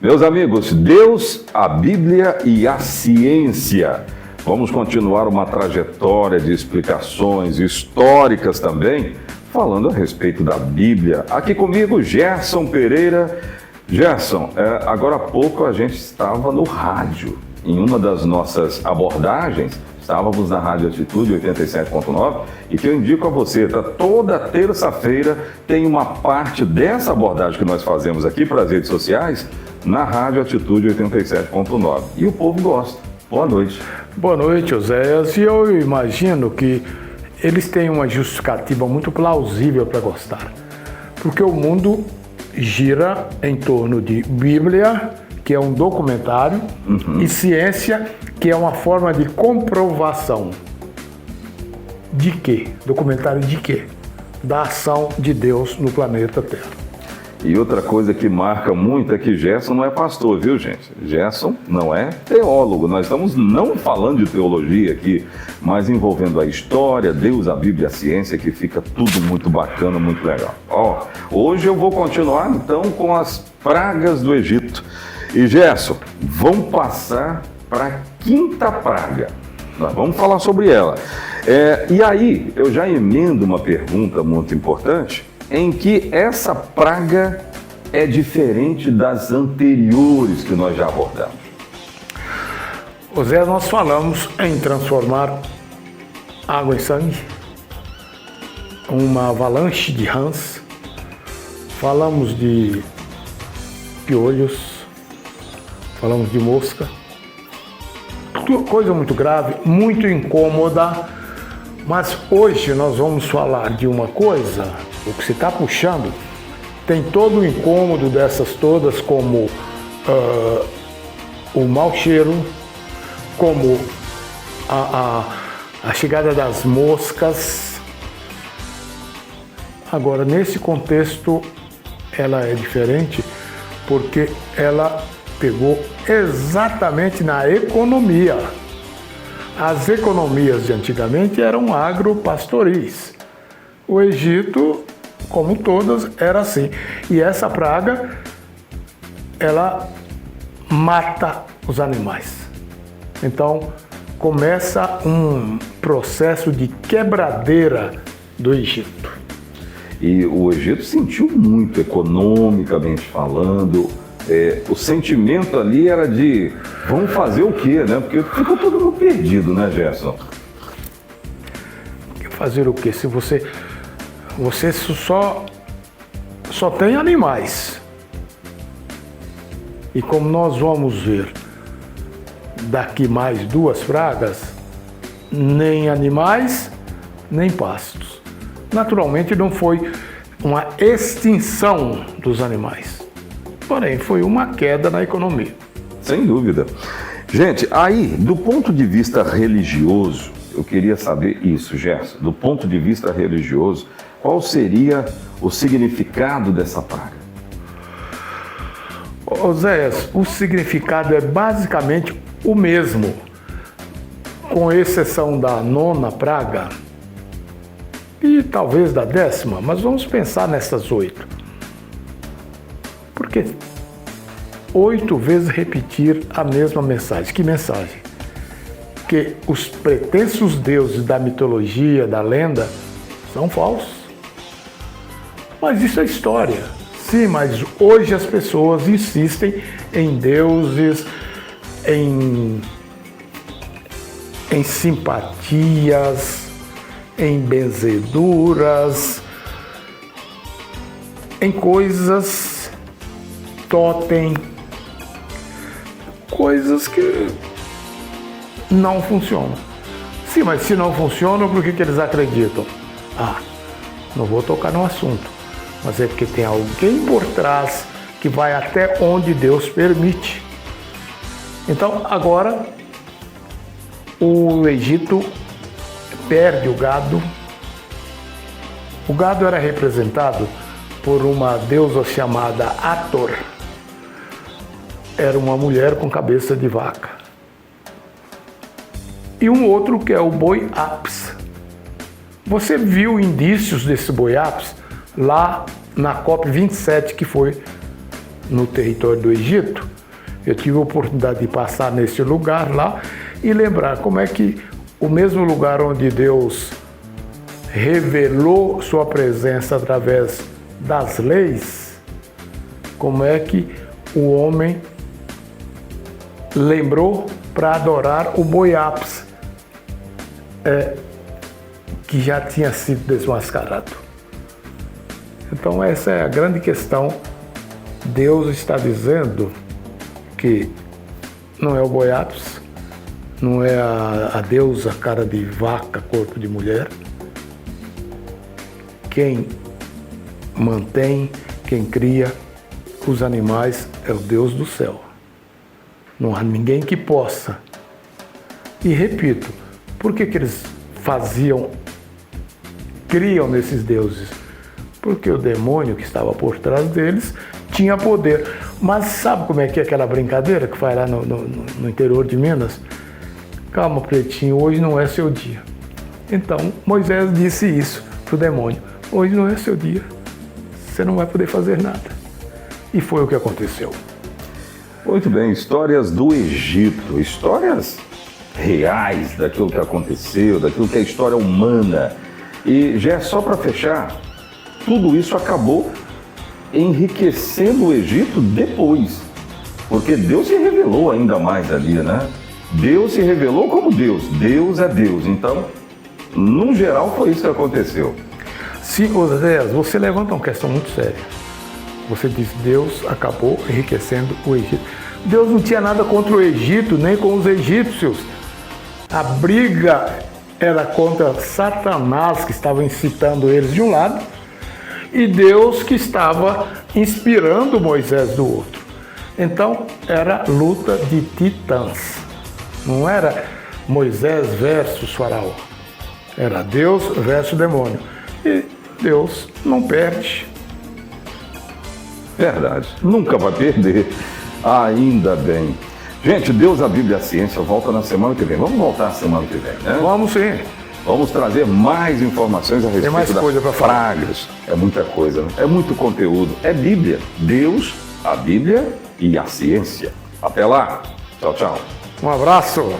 Meus amigos, Deus, a Bíblia e a ciência. Vamos continuar uma trajetória de explicações históricas também, falando a respeito da Bíblia. Aqui comigo, Gerson Pereira. Gerson, agora há pouco a gente estava no rádio. Em uma das nossas abordagens, estávamos na Rádio Atitude 87.9 e que eu indico a você, toda terça-feira tem uma parte dessa abordagem que nós fazemos aqui para as redes sociais na Rádio Atitude 87.9 e o povo gosta. Boa noite. Boa noite, Oséias. E eu imagino que eles têm uma justificativa muito plausível para gostar, porque o mundo gira em torno de Bíblia, que é um documentário, e ciência, que é uma forma de comprovação. De quê? Documentário de quê? Da ação de Deus no planeta Terra. E outra coisa que marca muito é que Gerson não é pastor, viu, gente? Gerson não é teólogo. Nós estamos não falando de teologia aqui, mas envolvendo a história, Deus, a Bíblia, a ciência, que fica tudo muito bacana, muito legal. Hoje eu vou continuar, então, com as pragas do Egito. E, Gerson, vamos passar para a quinta praga. Nós vamos falar sobre ela. E aí, eu já emendo uma pergunta muito importante, em que essa praga é diferente das anteriores que nós já abordamos. Oséias, nós falamos em transformar água em sangue, uma avalanche de rãs, falamos de piolhos, falamos de mosca, coisa muito grave, muito incômoda, mas hoje nós vamos falar de uma coisa, o que você está puxando, tem todo o incômodo dessas todas, como o mau cheiro, como a chegada das moscas. Agora, nesse contexto, ela é diferente, porque ela pegou exatamente na economia. As economias de antigamente eram agropastoris. O Egito, como todas, era assim. E essa praga, ela mata os animais. Então, começa um processo de quebradeira do Egito. E o Egito sentiu muito, economicamente falando. O sentimento ali era de, vamos fazer o quê, né? Porque ficou todo mundo perdido, né, Gerson? Fazer o quê? Se você só tem animais. E como nós vamos ver daqui mais duas pragas, nem animais, nem pastos. Naturalmente não foi uma extinção dos animais, porém foi uma queda na economia. Sem dúvida. Gente, aí, do ponto de vista religioso, eu queria saber isso, Gerson, do ponto de vista religioso, qual seria o significado dessa praga? Oséias, o significado é basicamente o mesmo, com exceção da nona praga e talvez da 10ª, mas vamos pensar nessas 8. Porque 8 vezes repetir a mesma mensagem. Que mensagem? Que os pretensos deuses da mitologia, da lenda, são falsos. Mas isso é história. Sim, mas hoje as pessoas insistem em deuses, em simpatias, em benzeduras, em coisas, totem, coisas que não funcionam. Sim, mas se não funcionam, por que eles acreditam? Não vou tocar no assunto, mas é porque tem alguém por trás que vai até onde Deus permite. Então, agora, o Egito perde o gado. O gado era representado por uma deusa chamada Hathor. Era uma mulher com cabeça de vaca. E um outro que é o boi Apis. Você viu indícios desse boi Apis lá na COP27, que foi no território do Egito, eu tive a oportunidade de passar nesse lugar lá e lembrar como é que o mesmo lugar onde Deus revelou sua presença através das leis, como é que o homem lembrou para adorar o boi ápice, que já tinha sido desmascarado. Então essa é a grande questão. Deus está dizendo que não é o boi ápice, não é a deusa cara de vaca, corpo de mulher. Quem mantém, quem cria os animais é o Deus do céu. Não há ninguém que possa. E repito, por que eles criam nesses deuses? Porque o demônio que estava por trás deles tinha poder. Mas sabe como é que é aquela brincadeira que faz lá no interior de Minas? Calma, pretinho, hoje não é seu dia. Então, Moisés disse isso para o demônio. Hoje não é seu dia. Você não vai poder fazer nada. E foi o que aconteceu. Muito bem, histórias do Egito, histórias reais daquilo que aconteceu, daquilo que é história humana. E já é só para fechar, tudo isso acabou enriquecendo o Egito depois, porque Deus se revelou ainda mais ali, né? Deus se revelou como Deus, Deus é Deus. Então, no geral, foi isso que aconteceu. Sim, Oséias, você levanta uma questão muito séria. Você diz, Deus acabou enriquecendo o Egito. Deus não tinha nada contra o Egito, nem com os egípcios. A briga era contra Satanás, que estava incitando eles de um lado, e Deus que estava inspirando Moisés do outro. Então, era luta de titãs. Não era Moisés versus Faraó. Era Deus versus demônio. E Deus não perde. Verdade, nunca vai perder, ainda bem. Gente, Deus, a Bíblia e a Ciência volta na semana que vem. Vamos voltar na semana que vem, né? Vamos sim. Vamos trazer mais informações a respeito Tem mais coisa para das falar. pragas. É muita coisa, né? É muito conteúdo. É Bíblia. Deus, a Bíblia e a Ciência. Até lá. Tchau, tchau. Um abraço.